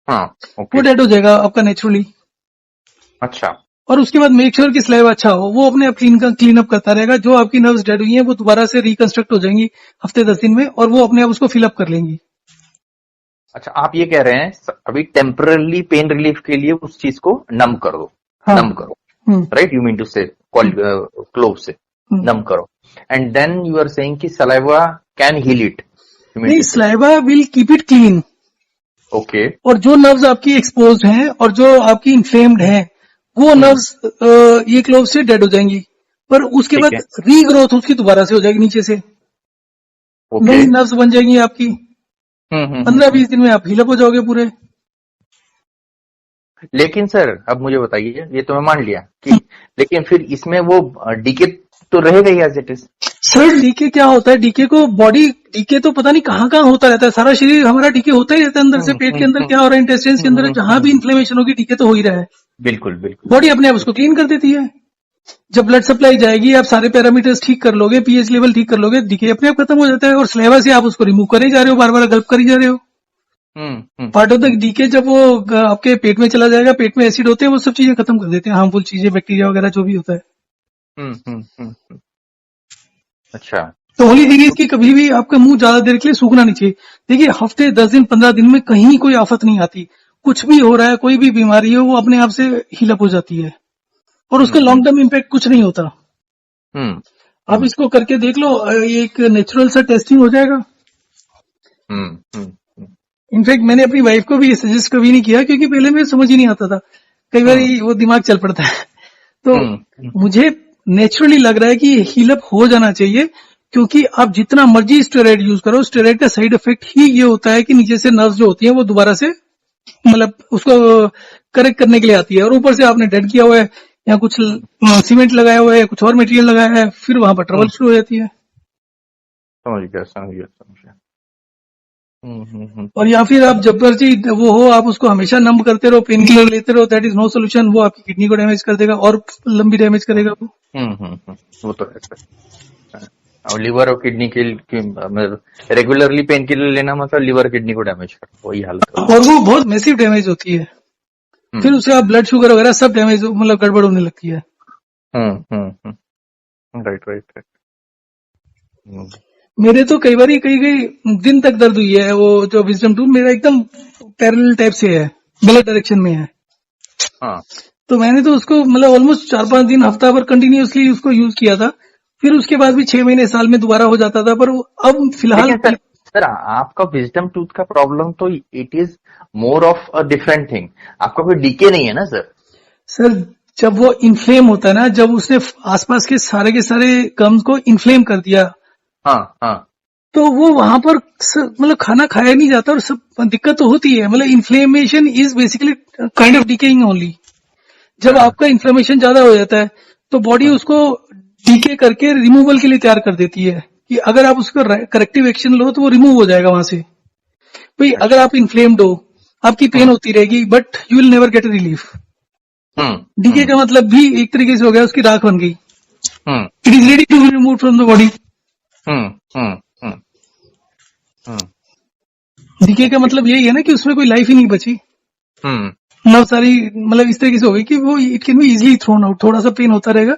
B: हाँ ओके।
A: वो डेड हो जाएगा आपका नेचुरली।
B: अच्छा।
A: और उसके बाद मेक श्योर कि स्लैब अच्छा हो, वो अपने आप क्लीन अप करता रहेगा। जो आपकी नर्व्स डेड हुई हैं वो दोबारा से रिकंस्ट्रक्ट हो जाएंगी हफ्ते 10 दिन में, और वो अपने आप उसको फिलअप कर लेंगी।
B: अच्छा, आप ये कह रहे हैं अभी टेम्पररी पेन रिलीफ के लिए उस चीज को नम कर दो।
A: हाँ।
B: नम करो, right, you mean to say clove से नम करो, and then you are saying कि सलाइवा कैन हील इट।
A: नहीं, saliva will keep it clean.
B: Okay.
A: और जो नर्व्स आपकी एक्सपोज्ड हैं और जो आपकी इन्फ्लेम्ड हैं, वो नर्व्स ये क्लोव से डेड हो जाएंगी, पर उसके बाद रीग्रोथ उसकी दोबारा से हो जाएगी नीचे से, नई नर्व्स बन जाएंगी आपकी। 15-20 दिन में आप हील अप हो जाओगे पूरे।
B: लेकिन सर अब मुझे बताइए, ये तो मैं मान लिया कि लेकिन फिर इसमें वो डीके तो रहेगा ही as it is.
A: Sir DK क्या होता है, डीके को बॉडी डीके तो पता नहीं कहाँ कहाँ होता रहता है, सारा शरीर हमारा डीके होता ही रहता है अंदर से। पेट के अंदर क्या हो रहा है, इंटेस्टाइन्स के अंदर जहां भी इन्फ्लेमेशन होगी डीके तो हो ही रहा है।
B: बिल्कुल बिल्कुल।
A: बॉडी अपने आप उसको क्लीन कर देती है। जब ब्लड सप्लाई जाएगी, आप सारे पैरामीटर्स ठीक कर लोगे, पीएच लेवल ठीक कर लोगे, डीके अपने आप खत्म हो जाता है। और स्लेवा से आप उसको रिमूव करे जा रहे हो, बार बार गल्प करी जा रहे हो। पार्ट ऑफ द डीके जब वो आपके पेट में चला जाएगा, पेट में एसिड होते हैं, वो सब चीजें खत्म कर देते हैं, हार्मफुल चीजें, बैक्टीरिया वगैरह जो भी होता है।
B: अच्छा।
A: तो होली थिंग इसकी कभी भी आपका मुंह ज्यादा देर के लिए सूखना नहीं चाहिए। देखिए हफ्ते 10 दिन 15 दिन में कहीं कोई आफत नहीं आती, कुछ भी हो रहा है, कोई भी बीमारी हो, वो अपने आप से हील अप हो जाती है, और उसका लॉन्ग टर्म इम्पैक्ट कुछ नहीं होता। आप इसको करके देख लो, ये एक नेचुरल सा टेस्टिंग हो जाएगा। इनफैक्ट मैंने अपनी वाइफ को भी ये सजेस्ट कभी नहीं किया, क्योंकि पहले मेरे समझ ही नहीं आता था, कई बार वो दिमाग चल पड़ता है। तो मुझे नेचुरली लग रहा है कि हील अप हो जाना चाहिए, क्योंकि आप जितना मर्जी स्टेरॉइड यूज करो, स्टेरॉइड का साइड इफेक्ट ही ये होता है कि नीचे से नर्व्स जो होती हैं वो दोबारा से मतलब उसको करेक्ट करने के लिए आती है, और ऊपर से आपने डेड किया हुआ है, या कुछ सीमेंट लगाया हुआ है, कुछ और मटेरियल लगाया है, फिर वहां पर ट्रबल शुरू हो जाती है।
B: समझ गया।
A: और या फिर आप जबरदस्ती वो हो, आप उसको हमेशा नम करते रहो, पेन किलर लेते रहो, दैट इज नो सोल्यूशन। वो आपकी किडनी को डैमेज कर देगा और लंबी डैमेज करेगा
B: वो तो है। और लिवर और किडनी के रेगुलरली पेन किलर लेना मतलब लिवर किडनी को डैमेज कर, वही हालत है।
A: और वो बहुत मैसिव डैमेज होती है, फिर उससे आप ब्लड शुगर वगैरह सब डैमेज मतलब गड़बड़ होने लगती है।
B: राइट।
A: मेरे तो कई बार कई दिन तक दर्द हुई है। वो जो विजडम टूथ मेरा एकदम पैरेलल टाइप से है, गलत डायरेक्शन में है। तो मैंने तो उसको मतलब ऑलमोस्ट 4-5 दिन हफ्ता भर कंटिन्यूअसली उसको यूज किया था, फिर उसके बाद भी 6 महीने साल में दोबारा हो जाता था। पर अब फिलहाल
B: सर आपका विजडम टूथ का प्रॉब्लम तो it is more of a different thing, आपका कोई डीके नहीं है ना सर।
A: जब वो इन्फ्लेम होता है ना, जब उसने आसपास के सारे गम्स को इन्फ्लेम कर दिया, तो वो वहां पर मतलब खाना खाया नहीं जाता और सब दिक्कत तो होती है। मतलब inflammation is basically kind of decaying only. जब आपका इन्फ्लेमेशन ज्यादा हो जाता है तो बॉडी उसको डीके करके रिमूवल के लिए तैयार कर देती है, कि अगर आप उसका करेक्टिव एक्शन लो तो वो रिमूव हो जाएगा वहां से। भाई अगर आप इन्फ्लेम्ड हो, आपकी पेन होती रहेगी, but you will never get relief. Decay का मतलब भी एक तरीके से हो गया, उसकी राख बन गई, it is ready to be remove from the body. Decay का मतलब यही है ना कि उसमें कोई लाइफ ही नहीं बची, नर्व सारी मतलब इस तरीके से हो गई कि वो it can be easily thrown out. थोड़ा सा पेन होता रहेगा,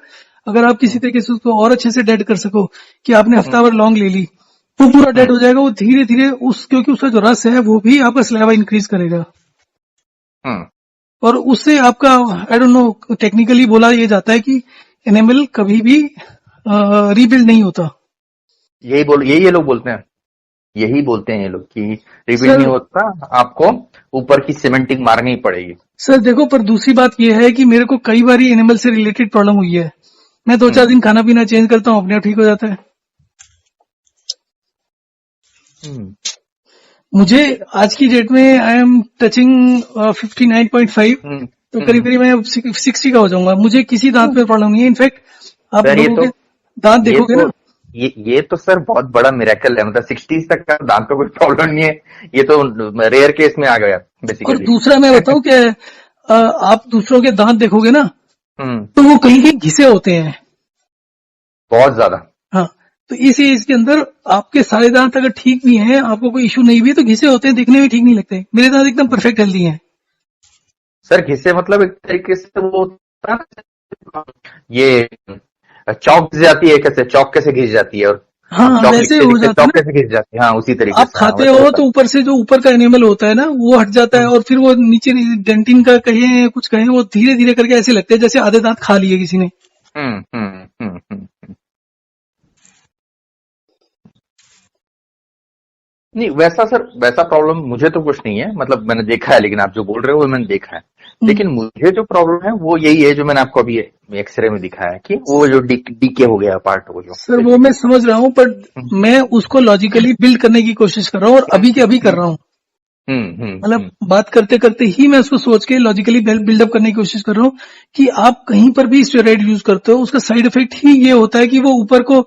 A: अगर आप किसी तरीके से उसको और अच्छे से डेड कर सको, कि आपने हफ्ता भर लॉन्ग ले ली, वो पूरा डेड हो जाएगा। वो धीरे धीरे क्योंकि उसका जो रस है वो भी आपका स्लेवा इंक्रीज करेगा, और उससे आपका आई डोंट नो टेक्निकली बोला ये जाता है कि एनिमल कभी भी रीबिल्ड नहीं होता।
B: यही ये लोग बोलते हैं, यही बोलते हैं ये लोग कि रिबिल्ड नहीं होता, आपको ऊपर की सीमेंटिंग मारनी पड़ेगी। सर
A: देखो, पर दूसरी बात यह है कि मेरे को कई बार एनिमल से रिलेटेड प्रॉब्लम हुई है। मैं 2-4 दिन खाना पीना चेंज करता हूँ, अपने आप ठीक हो जाता है। मुझे आज की डेट में आई एम टचिंग 59.5, तो करीब करीब मैं 60 का हो जाऊंगा। मुझे किसी दांत में प्रॉब्लम नहीं है। इनफैक्ट आप
B: सर ये
A: लोगों
B: तो
A: के दांत देखोगे
B: तो
A: ना,
B: ये तो सर बहुत बड़ा मिरेकल है, मतलब 60 तक का दांत का कोई प्रॉब्लम नहीं है, ये तो रेयर केस में आ गया
A: और
B: बेसिकली।
A: दूसरा मैं बताऊं कि आप दूसरों के दांत देखोगे ना,
B: हम्म,
A: तो वो कहीं कहीं घिसे होते हैं।
B: बहुत ज्यादा।
A: हाँ, तो इस एज के अंदर आपके सारे दांत अगर ठीक भी हैं, आपको कोई इशू नहीं भी है, तो घिसे होते हैं, दिखने में ठीक नहीं लगते। मेरे दांत एकदम परफेक्ट हेल्दी हैं।
B: सर घिसे मतलब एक तरीके से वो होता है ना, ये चौक घिस जाती है, कैसे चौक कैसे घिस जाती है, और हम
A: हाँ,
B: चौक
A: वैसे
B: लिखते
A: हो
B: लिखते
A: जाता है
B: चौक
A: ना।
B: कैसे घिस जाती है, हाँ उसी तरीके
A: आप
B: से, हाँ
A: खाते
B: वैसे
A: हो
B: होता
A: तो ऊपर से जो ऊपर का एनिमल होता है ना, वो हट जाता
B: है।
A: है, और फिर वो नीचे डेंटिन का कहें कुछ कहें, वो धीरे धीरे करके ऐसे लगते हैं जैसे आधे दांत खा लिए किसी ने।
B: हम्म हम्म हम्म हम्म हम्म। नहीं वैसा सर, वैसा प्रॉब्लम मुझे तो कुछ नहीं है, मतलब मैंने देखा है, लेकिन आप जो बोल रहे हो वो मैंने देखा है।
A: हम्म,
B: लेकिन मुझे जो प्रॉब्लम है वो यही है जो मैंने आपको अभी एक्सरे में दिखाया है, कि वो जो डीके हो गया पार्ट, वो जो
A: सर वो मैं
B: बेसिकली।
A: समझ रहा हूँ, पर मैं उसको लॉजिकली बिल्ड करने की कोशिश कर रहा हूँ, और अभी के अभी कर रहा हूँ। मतलब बात करते करते ही मैं उसको सोच के लॉजिकली बिल्डअप करने की कोशिश कर रहा हूँ कि आप कहीं पर भी स्टेरॉइड यूज करते हो, उसका साइड इफेक्ट ही ये होता है कि वो ऊपर को,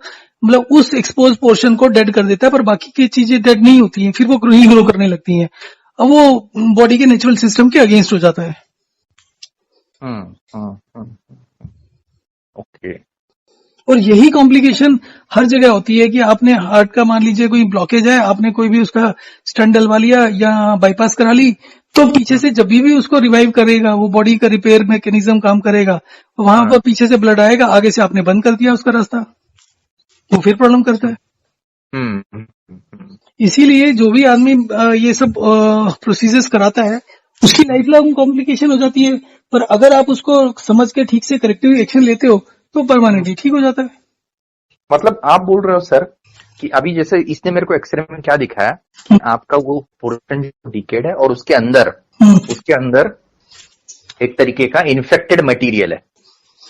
A: मतलब उस एक्सपोज पोर्शन को डेड कर देता है, पर बाकी की चीजें डेड नहीं होती हैं, फिर वो ही ग्रो करने लगती हैं। अब वो बॉडी के नेचुरल सिस्टम के अगेंस्ट हो जाता है।
B: ओके।
A: और यही कॉम्प्लिकेशन हर जगह होती है कि आपने हार्ट का मान लीजिए कोई ब्लॉकेज है, आपने कोई भी उसका स्टंट डलवा लिया या बाईपास करा ली, तो पीछे से जब भी उसको रिवाइव करेगा, वो बॉडी का रिपेयर मैकेनिज्म काम करेगा, वहां पर पीछे से ब्लड आएगा, आगे से आपने बंद कर दिया उसका रास्ता, तो फिर प्रॉब्लम करता है। इसीलिए जो भी आदमी ये सब प्रोसीजर्स कराता है, उसकी लाइफ लॉन्ग कॉम्प्लिकेशन हो जाती है। पर अगर आप उसको समझ के ठीक से करेक्टिव एक्शन लेते हो, तो परमानेंटली ठीक हो जाता है।
B: मतलब आप बोल रहे हो सर कि अभी जैसे इसने मेरे को एक्सरे में क्या दिखाया, कि आपका वो पोर्शन जो डिकेड है, और उसके अंदर एक तरीके का इन्फेक्टेड मटेरियल है,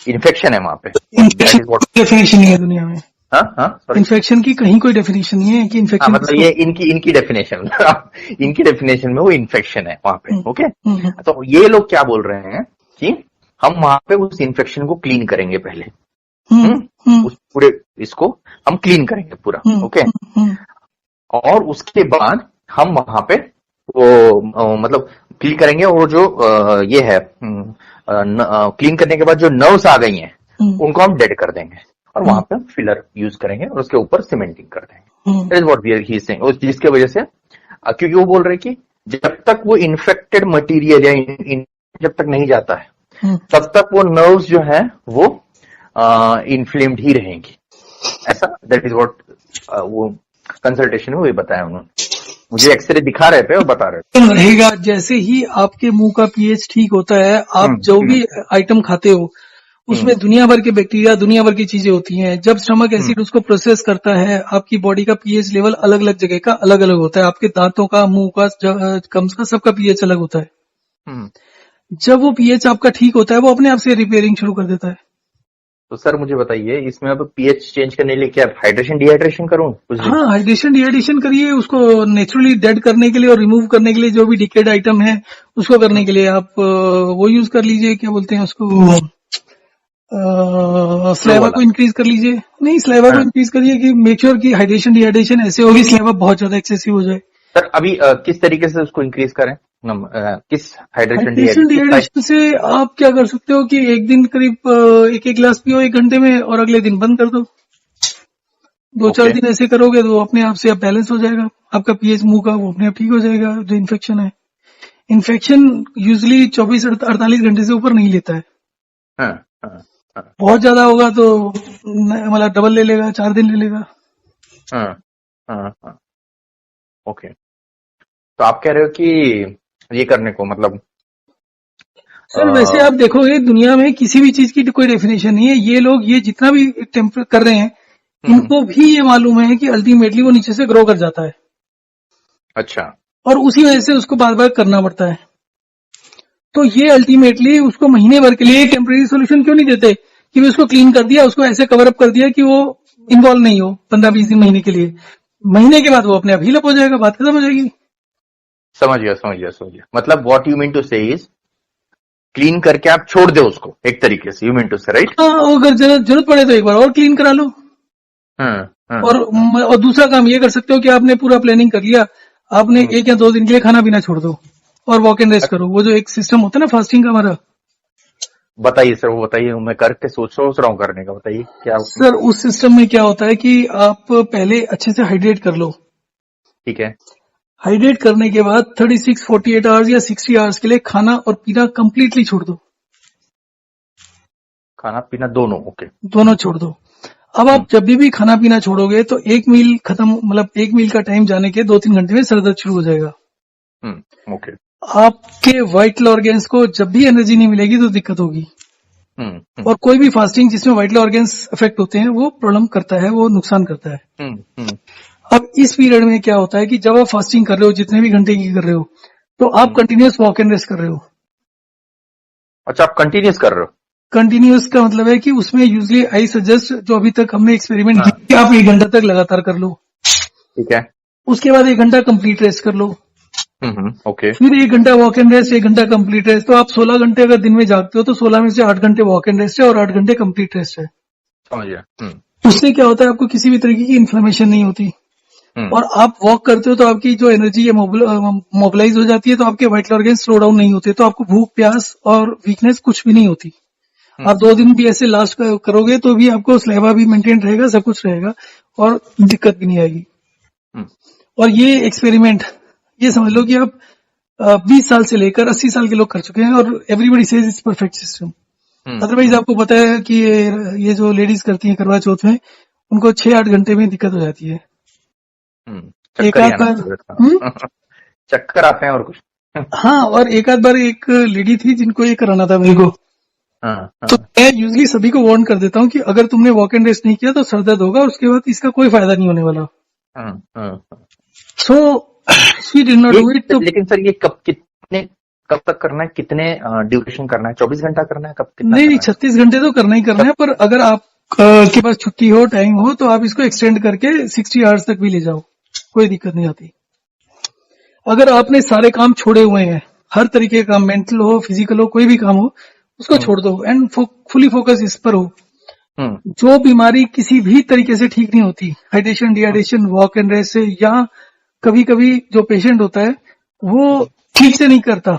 B: इन्फेक्शन है वहां पे। That
A: infection
B: is what.
A: की डेफिनेशन नहीं है दुनिया में।
B: हाँ हाँ सॉरी।
A: इन्फेक्शन की कहीं कोई डेफिनेशन नहीं है कि
B: हाँ
A: इन्फेक्शन
B: मतलब
A: किसको।
B: ये इनकी डेफिनेशन इनकी डेफिनेशन में वो इन्फेक्शन है वहां पे। ओके, तो ये लोग क्या बोल रहे हैं कि हम वहां पे उस इन्फेक्शन को क्लीन करेंगे पहले। उस पूरे इसको हम क्लीन करेंगे पूरा। ओके, और उसके बाद हम वहां पे वो मतलब क्लीन करेंगे, और जो ये है क्लीन करने के बाद जो नर्व्स आ गई हैं उनको हम डेड कर देंगे, और वहां पे हम फिलर यूज करेंगे, और उसके ऊपर सीमेंटिंग कर देंगे। That is what we are ही सेइंग, जिसके वजह से क्योंकि वो बोल रहे हैं कि जब तक वो इन्फेक्टेड मटेरियल या जब तक नहीं जाता है, तब तक वो नर्व्स जो है वो इन्फ्लेम्ड ही रहेंगी, ऐसा। दैट इज व्हाट वो कंसल्टेशन में वही बताया उन्होंने, मुझे एक्सरे दिखा रहे थे और बता रहे थे।
A: रहेगा जैसे ही आपके मुंह का पीएच ठीक होता है, आप जो भी आइटम खाते हो उसमें दुनिया भर के बैक्टीरिया, दुनिया भर की चीजें होती हैं। जब स्टमक एसिड उसको प्रोसेस करता है, आपकी बॉडी का पीएच लेवल अलग अलग जगह का अलग अलग होता है। आपके दांतों का, मुंह का, गम्स का, सबका पीएच अलग होता है। जब वो पीएच आपका ठीक होता है, वो अपने आप से रिपेयरिंग शुरू कर देता है।
B: तो सर मुझे बताइए, इसमें अब पीएच चेंज करने के लिए क्या हाइड्रेशन डिहाइड्रेशन करूं कुछ दिन?
A: हाँ, हाइड्रेशन डिहाइड्रेशन करिए, उसको नेचुरली डेड करने के लिए और रिमूव करने के लिए, जो भी डिकेड आइटम है उसको करने के लिए आप वो यूज कर लीजिए, क्या बोलते हैं उसको, स्लाइवा को इंक्रीज कर लीजिए। नहीं, स्लाइवा को इंक्रीज करिए कि मेक श्योर कि हाइड्रेशन डिहाइड्रेशन ऐसे होगी, स्लाइवा बहुत ज्यादा एक्सेसिव हो जाए।
B: सर अभी किस तरीके से उसको इंक्रीज करें? किस हाइड्रेशन
A: हाइड्रेशन डिहाइड्रेशन से आप क्या कर सकते हो कि एक दिन करीब एक गिलास पियो 1 घंटे में, और अगले दिन बंद कर दो। 2-4 दिन ऐसे करोगे तो अपने आप से आप बैलेंस हो जाएगा, आपका पीएच मुंह का वो अपने आप ठीक हो जाएगा। जो इन्फेक्शन है, इन्फेक्शन यूजली 24-48 घंटे से ऊपर नहीं लेता है।
B: हाँ,
A: बहुत ज्यादा होगा तो मतलब डबल ले लेगा, 4 दिन ले लेगा।
B: ओके, तो आप कह रहे हो कि ये करने को मतलब
A: सर वैसे आप देखोगे दुनिया में किसी भी चीज की कोई डेफिनेशन नहीं है। ये लोग ये जितना भी टेम्पर कर रहे हैं, इनको भी ये मालूम है कि अल्टीमेटली वो नीचे से ग्रो कर जाता है।
B: अच्छा,
A: और उसी वजह से उसको बार बार करना पड़ता है। तो ये अल्टीमेटली उसको महीने भर के लिए टेम्परेरी सोल्यूशन क्यों नहीं देते कि भी उसको क्लीन कर दिया, उसको ऐसे कवर अप कर दिया कि वो इन्वॉल्व नहीं हो 15-20 दिन, महीने के लिए। महीने के बाद वो अपने आप हील अप हो जाएगा, बात खत्म हो जाएगी।
B: समझ गया समझ गया समझ गया। मतलब व्हाट यू मीन टू से इज क्लीन करके आप छोड़ दो उसको एक तरीके से, यू मीन टू से, राइट?
A: हाँ, अगर जरूरत पड़े तो एक बार और क्लीन करा लो।
B: हाँ हाँ
A: और दूसरा काम ये कर सकते हो कि आपने पूरा प्लानिंग कर लिया, आपने 1 या 2 दिन के लिए खाना पीना छोड़ दो और वॉक एंड रेस्ट करो। वो जो एक सिस्टम होता है ना फास्टिंग का हमारा,
B: बताइए सर, वो बताइए, मैं करके सोच रहा हूँ करने का, बताइए क्या।
A: सर उस सिस्टम में क्या होता है कि आप पहले अच्छे से हाइड्रेट कर लो।
B: ठीक है।
A: हाइड्रेट करने के बाद 36, 48 आवर्स या 60 आवर्स के लिए खाना और पीना कंप्लीटली छोड़ दो।
B: खाना पीना दोनों, ओके।
A: दोनों छोड़ दो। अब आप जब भी खाना पीना छोड़ोगे तो एक मील खत्म, मतलब एक मील का टाइम जाने के 2-3 घंटे में सर दर्द शुरू हो जाएगा।
B: ओके।
A: आपके वाइटल ऑर्गेन्स को जब भी एनर्जी नहीं मिलेगी तो दिक्कत होगी। और कोई भी फास्टिंग जिसमें वाइटल ऑर्गेन्स अफेक्ट होते हैं वो प्रॉब्लम करता है, वो नुकसान करता है। अब इस पीरियड में क्या होता है कि जब आप फास्टिंग कर रहे हो, जितने भी घंटे की कर रहे हो, तो आप कंटिन्यूअस वॉक एंड रेस्ट कर रहे हो।
B: अच्छा, आप कंटिन्यूस कर रहे हो?
A: कंटिन्यूअस का मतलब है कि उसमें यूजली आई सजेस्ट, जो अभी तक हमने एक्सपेरिमेंट किया, आप 1 घंटा तक लगातार कर लो।
B: ठीक है।
A: उसके बाद 1 घंटा कंप्लीट रेस्ट कर लो।
B: ओके।
A: फिर 1 घंटा वॉक एंड रेस्ट, 1 घंटा कंप्लीट रेस्ट। तो आप 16 घंटे अगर दिन में जागते हो तो 16 में से 8 घंटे वॉक एंड रेस्ट है और 8 घंटे कंप्लीट रेस्ट है।
B: समझ गया।
A: उससे क्या होता है, आपको किसी भी तरीके की इन्फ्लेमेशन नहीं होती और आप वॉक करते हो तो आपकी जो एनर्जी है मोबिलाइज हो जाती है, तो आपके वाइटल ऑर्गन स्लो डाउन नहीं होते, तो आपको भूख प्यास और वीकनेस कुछ भी नहीं होती। आप 2 दिन भी ऐसे लास्ट करोगे तो भी आपको स्लेवा भी मेंटेन रहेगा, सब कुछ रहेगा और दिक्कत भी नहीं आएगी। और ये एक्सपेरिमेंट, ये समझ लो कि आप 20 साल से लेकर 80 साल के लोग कर चुके हैं और everybody says it's perfect system. Otherwise आपको पता है कि ये जो लेडीज करती हैं करवा चौथ में, उनको 6-8 घंटे में दिक्कत हो जाती है। एक आध बार
B: चक्कर आते हैं और कुछ।
A: हाँ, और एक आध बार एक लेडी थी जिनको ये कराना था मेरे को। तो मैं यूजली सभी को वार्न कर देता हूँ कि अगर तुमने वॉक एंड रेस्ट नहीं किया तो सर दर्द होगा, उसके बाद इसका कोई फायदा नहीं होने वाला। So she did not do it. तो
B: लेकिन सर ये कब तक करना है, कितने ड्यूरेशन करना है, 24 घंटा करना है, कब कितना?
A: नहीं, 36 घंटे तो करना ही करना है, पर अगर आप के पास छुट्टी हो, टाइम हो, तो आप इसको एक्सटेंड करके 60 आवर्स तक भी ले जाओ, कोई दिक्कत नहीं आती। अगर आपने सारे काम छोड़े हुए हैं, हर तरीके का काम, मेंटल हो फिजिकल हो, कोई भी काम हो, उसको छोड़ दो एंड फुली फोकस इस पर हो। जो बीमारी किसी भी तरीके से ठीक नहीं होती, hydration, dehydration, walk and rest से, या कभी कभी जो पेशेंट होता है वो ठीक से नहीं करता।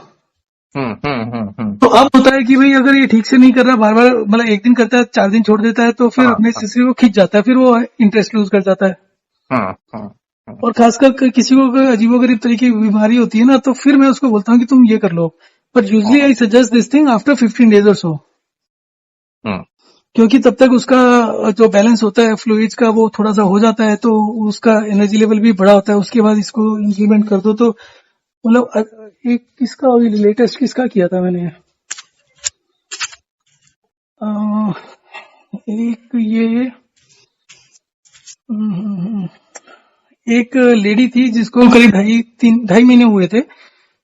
A: तो अब होता है कि भाई अगर ये ठीक से नहीं कर रहा, बार बार, मतलब एक दिन करता है, 4 दिन छोड़ देता है, तो फिर अपने सिलसिले को खींच जाता है, फिर वो इंटरेस्ट लूज कर जाता है। और खासकर किसी को अजीबोगरीब तरीके की बीमारी होती है ना, तो फिर मैं उसको बोलता हूँ कि तुम ये कर लो, but usually I suggest this thing after 15 days और सो, क्योंकि तब तक उसका जो बैलेंस होता है फ्लूइड्स का वो थोड़ा सा हो जाता है, तो उसका एनर्जी लेवल भी बड़ा होता है। उसके बाद इसको इम्प्लीमेंट कर दो। तो मतलब एक किसका लेटेस्ट किसका किया था मैंने, एक ये एक लेडी थी जिसको करीब 2.5 महीने हुए थे।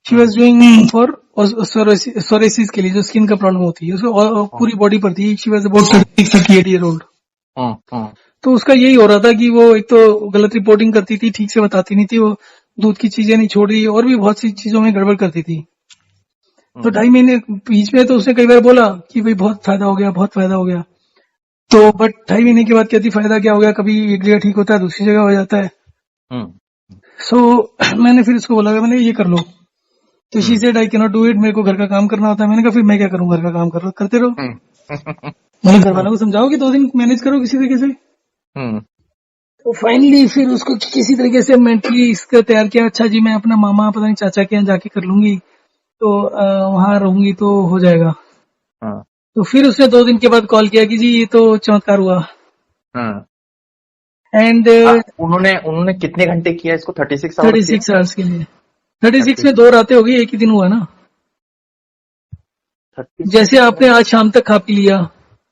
A: She was doing for psoriasis के लिए, जो स्किन का प्रॉब्लम होती है, उसको पूरी बॉडी पर थी। She was about 38 year old. तो उसका यही हो रहा था कि वो एक तो गलत रिपोर्टिंग करती थी, ठीक से बताती नहीं थी, वो दूध की चीजें नहीं छोड़ रही, और भी बहुत सी चीजों में गड़बड़ करती थी। तो 2.5 महीने बीच में तो उसने कई बार बोला कि भाई बहुत फायदा हो गया, बहुत फायदा हो गया। तो बट 2.5 महीने के बाद कहती फायदा क्या हो गया, कभी एक जगह ठीक होता है, दूसरी जगह हो जाता है। सो मैंने फिर उसको बोला, मैंने ये कर लो। तो she said I can not do it, मेरे को घर का काम करना होता है। मैंने कहा फिर मैं क्या करूं, घर का काम करते रहो। मैंने घर वालों को समझाओ कि 2 दिन मैनेज करो किसी तरीके से। तो फाइनली फिर उसको किसी तरीके से मेंटली इसका तैयार किया। अच्छा जी, मैं अपना मामा पता नहीं चाचा के यहाँ जाके कर लूंगी, तो वहां रहूंगी तो हो जाएगा। तो फिर उसने 2 दिन के बाद कॉल किया कि जी ये तो चमत्कार हुआ। एंड
B: उन्होंने कितने घंटे किया इसको? 36
A: आवर्स के लिए। 36 में 2 रातें हो गई, एक ही दिन हुआ ना। जैसे आपने आज शाम तक खा पी लिया,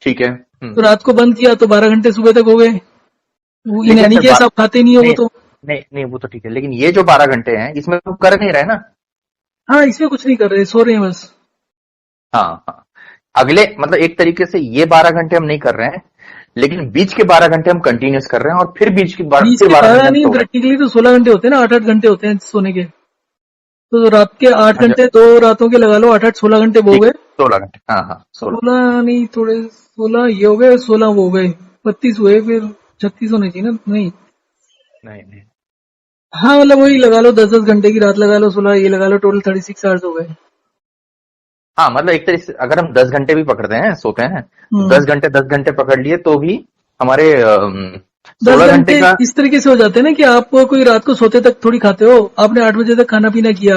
B: ठीक है,
A: तो रात को बंद किया तो 12 घंटे सुबह तक हो गए। यानी कि आप खाते नहीं हो वो तो
B: नहीं, वो तो ठीक है, लेकिन ये जो 12 घंटे हैं इसमें तो कर नहीं रहे ना।
A: हाँ, इसमें कुछ नहीं कर रहे, सो रहे हैं बस।
B: हाँ, अगले मतलब एक तरीके से ये 12 घंटे हम नहीं कर रहे हैं, लेकिन बीच के 12 घंटे हम कंटिन्यूस कर रहे हैं, और फिर बीच के 12
A: नहीं, प्रैक्टिकली तो 16 घंटे होते हैं ना, 8-8 घंटे होते हैं सोने के। तो रात के 8
B: अच्छा,
A: घंटे, 2 रातों के लगा लो, 8 8 16 घंटे वो हो
B: ठीक,
A: गए।
B: 16 घंटे, हाँ हाँ 16।
A: 16 नहीं, थोड़े 16 ये हो गए, 16 वो हो गए, 32 हुए, फिर 36 होने चाहिए ना, नहीं।
B: नहीं नहीं,
A: हाँ मतलब वही लगा लो, 10 10 घंटे की रात लगा लो, 16 ये लगा लो, टोटल 36 आवर्स हो गए।
B: हाँ मतलब एक तरीके से अगर हम 10 घंटे भी पकड़ते हैं, सोते हैं, तो
A: हम्म
B: 10 घंटे पकड़ लिए तो भी हमारे
A: दस
B: 16 घंटे
A: घंटे
B: का।
A: इस तरीके से हो जाते हैं ना कि आप कोई रात को सोते तक थोड़ी खाते हो, आपने 8 बजे तक खाना पीना किया,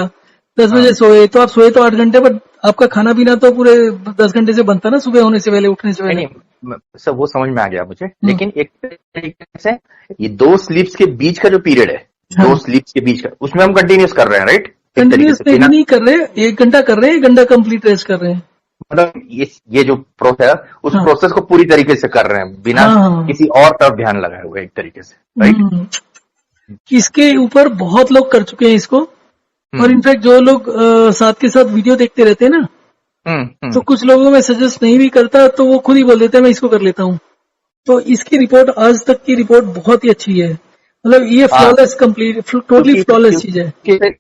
A: 10 बजे
B: हाँ
A: सोए, तो आप सोए तो 8 घंटे, पर आपका खाना पीना तो पूरे 10 घंटे से बनता ना, सुबह होने से पहले, उठने से
B: नहीं
A: पहले।
B: नहीं, सब वो समझ में आ गया मुझे,
A: हम्म
B: लेकिन एक तरीके से ये दो स्लीप्स के बीच का जो पीरियड है, दो
A: हाँ,
B: स्लीप्स के बीच का, उसमें हम कंटिन्यूस कर रहे हैं, राइट? एक तरीके
A: कंटिन्यूस
B: से
A: में भी
B: बिना
A: नहीं कर रहे, 1 घंटा कर रहे हैं, 1 घंटा कंप्लीट रेस्ट कर रहे हैं।
B: मतलब ये जो प्रोसेस है, उस
A: हाँ
B: प्रोसेस को पूरी तरीके से कर रहे हैं बिना
A: हाँ हाँ।
B: किसी और तरफ ध्यान लगाए हुए, एक तरीके से, राइट?
A: हम्म
B: अच्छा।
A: इसके ऊपर बहुत लोग कर चुके हैं इसको। और
B: हम्म
A: इनफैक्ट जो लोग साथ के साथ वीडियो देखते रहते हैं ना,
B: हम्म
A: तो
B: हम्म
A: कुछ लोगों में सजेस्ट नहीं भी करता, तो वो खुद ही बोल देते हैं मैं इसको कर लेता हूँ। तो इसकी रिपोर्ट, आज तक की रिपोर्ट बहुत ही अच्छी है, मतलब ये
B: हाँ,
A: फ्लॉलेस, कंप्लीट टोटली
B: क्योंकि
A: फ्लॉलेस चीज है।
B: क्योंकि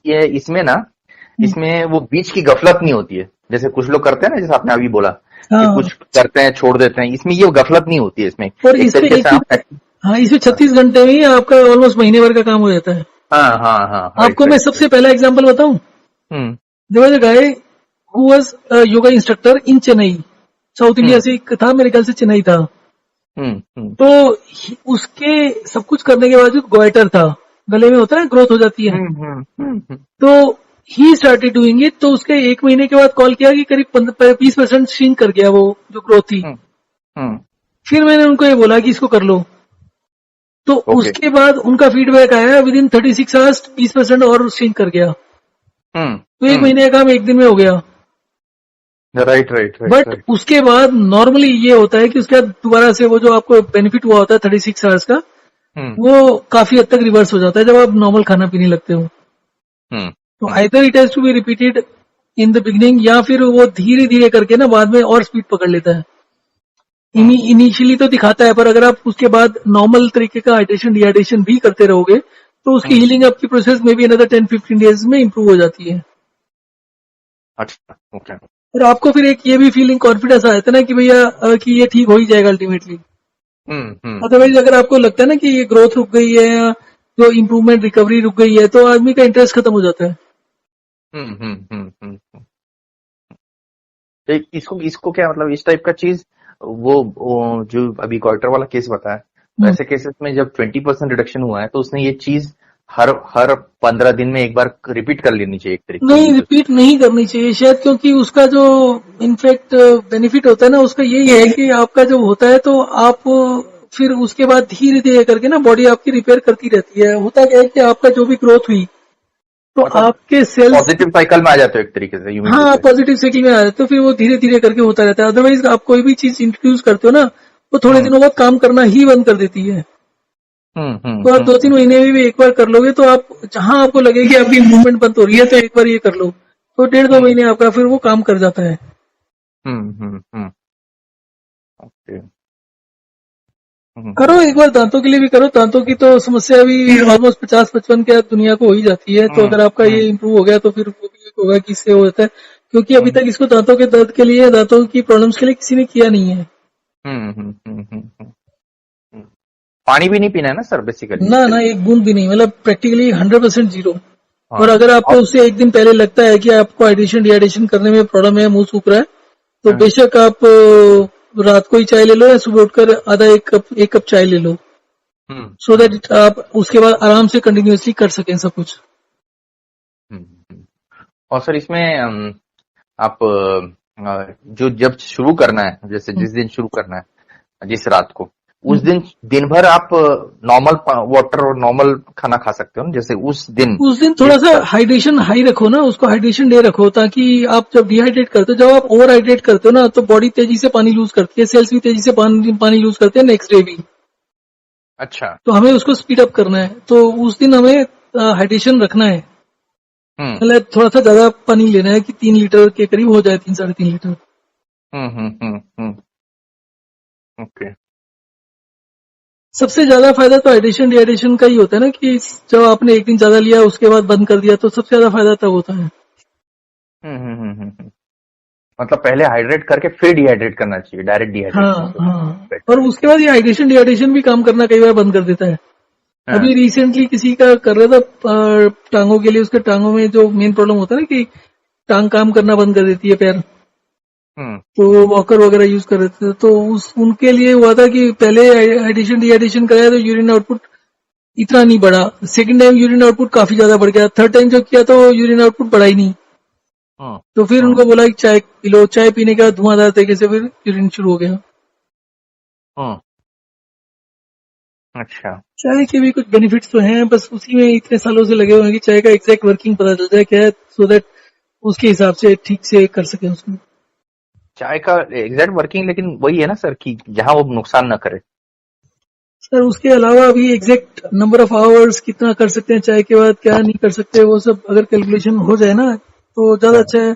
B: ये इसमें ना,
A: हम्म,
B: इसमें वो बीच की गफलत नहीं होती है, जैसे कुछ लोग करते हैं ना, जैसे आपने अभी बोला कि
A: हाँ।
B: कुछ करते हैं छोड़ देते हैं, इसमें ये गफलत नहीं होती है, इसमें
A: और
B: एक
A: इसमें
B: तरीके
A: एक
B: से
A: ही,
B: आप।
A: हाँ इसमें 36 घंटे में ही आपका ऑलमोस्ट महीने भर का काम हो जाता है।
B: हाँ हाँ हाँ,
A: आपको
B: राइट
A: मैं
B: राइट राइट।
A: सबसे पहला एग्जांपल बताऊं।
B: Hmm
A: there was a guy who was yoga instructor in Chennai, south India
B: hmm
A: से एक था, मेरे ख्याल से चेन्नई था।
B: हम्म
A: तो उसके सब कुछ करने के बावजूद गोइटर था, गले में होता है, ग्रोथ हो जाती है।
B: हम्म।
A: तो ही स्टार्टेड डूइंग इट, तो उसके 1 महीने के बाद कॉल किया कि करीब 20% श्रिंक कर गया वो जो ग्रोथ थी।
B: हम्म हम्म,
A: फिर मैंने उनको ये बोला कि इसको कर लो। तो
B: ओके।
A: उसके बाद उनका फीडबैक आया, विद इन 36 आवर्स 20% और श्रिंक कर गया। तो एक
B: हम्म,
A: महीने का काम 1 दिन में हो गया।
B: Right right right
A: but
B: right.
A: उसके बाद नॉर्मली ये होता है कि उसके बाद दोबारा से वो जो आपको बेनिफिट हुआ होता है 36 आवर्स का,
B: हम्म
A: वो काफी हद तक रिवर्स हो जाता है जब आप नॉर्मल खाना पीने लगते हो।
B: हम्म
A: तो
B: hmm
A: either it has to be repeated in the beginning, या फिर वो धीरे धीरे करके ना बाद में और स्पीड पकड़ लेता है।
B: हम्म
A: इनिशियली तो दिखाता है, पर अगर आप उसके बाद नॉर्मल तरीके का हाइड्रेशन डिहाइड्रेशन भी करते रहोगे, तो उसकी
B: हम्म,
A: हीलिंग आपकी प्रोसेस में भी अनदर 10 15 डेज में इंप्रूव हो जाती है।
B: अच्छा, ओके।
A: और आपको फिर एक ये भी फीलिंग, कॉन्फिडेंस आ जाता है ना कि भैया कि ये ठीक हो ही जाएगा अल्टीमेटली।
B: हम्म।
A: अदरवाइज अगर आपको लगता है ना कि ये ग्रोथ रुक गई है, या जो इम्प्रूवमेंट रिकवरी रुक गई है, तो आदमी का इंटरेस्ट खत्म हो जाता है।
B: हम्म। तो इसको इसको क्या मतलब, इस टाइप का चीज, वो जो अभी क्वार्टर वाला केस बताया, तो
A: हम्म।
B: ऐसे केसेस में जब 20% रिडक्शन हुआ है, तो उसने ये चीज हर हर 15 दिन में एक बार रिपीट कर लेनी चाहिए, एक तरीके से,
A: नहीं,
B: ये जो।
A: रिपीट नहीं करनी चाहिए शायद, क्योंकि उसका जो इनफैक्ट बेनिफिट होता है ना, उसका यही है कि आपका जब होता है तो आप फिर उसके बाद धीरे धीरे करके ना बॉडी आपकी रिपेयर करती रहती है। होता क्या है कि आपका जो भी ग्रोथ हुई, तो
B: मतलब
A: आपके सेल्स,
B: पॉजिटिव साइकिल में आ जाते हो, एक तरीके से, यू मीन टू
A: हाँ
B: से।
A: पॉजिटिव साइकिल में आ जाते, तो फिर वो धीरे धीरे करके होता रहता है। अदरवाइज आप कोई भी चीज इंट्रोड्यूस करते हो ना, वो थोड़े
B: हम्म
A: दिनों बाद काम करना ही बंद कर देती है।
B: हम्म हम्म
A: तो आप दो
B: हम्म
A: तीन महीने में भी एक बार कर लोगे, तो आप जहां आपको लगे कि आपकी मूवमेंट बंद हो रही है, तो एक बार ये कर लो, तो 1.5 2 महीने आपका फिर वो काम कर जाता है।
B: हम्म, ओके।
A: करो एक बार, दांतों के लिए भी करो। दांतों की तो समस्या अभी ऑलमोस्ट 50 55 के दुनिया को हो ही जाती है, तो अगर आपका ये
B: हम्म
A: इम्प्रूव हो गया, तो फिर वो भी एक होगा कि इससे हो जाता है। क्योंकि अभी
B: हम्म
A: तक इसको दांतों के दर्द के लिए, दांतों की प्रॉब्लम्स के लिए किसी ने किया नहीं है।
B: हम्म। पानी भी नहीं पीना है ना सर, बेसिकली,
A: ना
B: एक
A: ना,
B: तरीके से।
A: एक बूंद भी नहीं, मतलब प्रैक्टिकली 100% जीरो। और
B: हाँ,
A: अगर आपको
B: और
A: उससे एक दिन पहले लगता है कि आपको हाइड्रेशन डिहाइड्रेशन करने में प्रॉब्लम है, मुंह सूख रहा है, तो
B: हम्म
A: बेशक आप रात को ही चाय ले लो, या सुबह उठकर आधा 1 कप चाय ले लो,
B: हम्म
A: सो
B: हम्म
A: दैट आप उसके बाद आराम से कंटिन्यूअसली कर सकें सब कुछ।
B: हम्म। और सर इसमें आप जो जब शुरू करना है, जैसे
A: हम्म।
B: जिस दिन शुरू करना है, जिस रात को, उस दिन दिन भर आप नॉर्मल वाटर और नॉर्मल खाना खा सकते हो ना, जैसे उस दिन
A: उस दिन थोड़ा
B: जिस।
A: सा हाइड्रेशन हाई रखो ना, उसको हाइड्रेशन डे रखो, ताकि आप जब डिहाइड्रेट करते हो, जब आप ओवर हाइड्रेट करते हो ना, तो बॉडी तेजी से पानी लूज करती है, सेल्स भी तेजी से पानी लूज करते हैं नेक्स्ट डे भी।
B: अच्छा।
A: तो हमें उसको स्पीड अप करना है, तो उस दिन हमें हाइड्रेशन रखना है।
B: हम्म
A: मतलब थोड़ा सा ज्यादा पानी लेना है कि 3 लीटर के करीब हो जाए, 3 साढ़े 3 लीटर।
B: ओके।
A: सबसे ज्यादा फायदा तो हाइड्रेशन डिहाइड्रेशन का ही होता है ना, कि जब आपने एक दिन ज्यादा लिया उसके बाद बंद कर दिया तो सबसे ज्यादा फायदा तब होता है।
B: मतलब पहले हाइड्रेट करके फिर डिहाइड्रेट करना चाहिए, डायरेक्ट डिहाइड्रेट
A: हाँ
B: मतलब
A: हाँ।
B: बेटर
A: और
B: है।
A: उसके बाद ये हाइड्रेशन डिहाइड्रेशन भी काम करना कई बार बंद कर देता है।
B: हाँ।
A: अभी रिसेंटली किसी का कर रहा था टांगों के लिए, उसके टांगों में जो मेन प्रॉब्लम होता है ना कि टांग काम करना बंद कर देती है पैर,
B: हम्म।
A: तो वो वॉकर वगैरह यूज कर रहे थे, तो उनके लिए हुआ था कि पहले हाइड्रेशन डिहाइड्रेशन कराया तो यूरिन आउटपुट इतना नहीं बढ़ा, सेकंड टाइम यूरिन आउटपुट काफी ज्यादा बढ़ गया, थर्ड टाइम जो किया तो यूरिन आउटपुट बढ़ा ही नहीं।
B: हम्म।
A: तो फिर
B: हम्म।
A: उनको बोला कि चाय पी लो, चाय पीने के बाद धुआंधार तरीके से फिर यूरिन शुरू हो गया।
B: हम्म। अच्छा।
A: चाय के भी कुछ बेनिफिट्स तो हैं, बस उसी में इतने सालों से लगे हुए हैं कि चाय का एग्जैक्ट वर्किंग पता चल जाए क्या है, सो दैट उसके हिसाब से ठीक से कर सके उसमें।
B: चाय का एग्जैक्ट वर्किंग लेकिन वही है ना सर कि जहां वो नुकसान न करे।
A: सर उसके अलावा अभी एग्जैक्ट नंबर ऑफ आवर्स कितना कर सकते हैं चाय के बाद, क्या नहीं कर सकते, वो सब अगर कैलकुलेशन हो जाए ना तो ज्यादा
B: हाँ।
A: अच्छा है।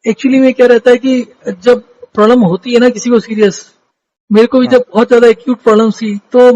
A: एक्चुअली में क्या रहता है कि जब प्रॉब्लम होती है ना किसी को सीरियस, मेरे को भी
B: हाँ।
A: जब बहुत ज्यादा एक्यूट प्रॉब्लम थी तो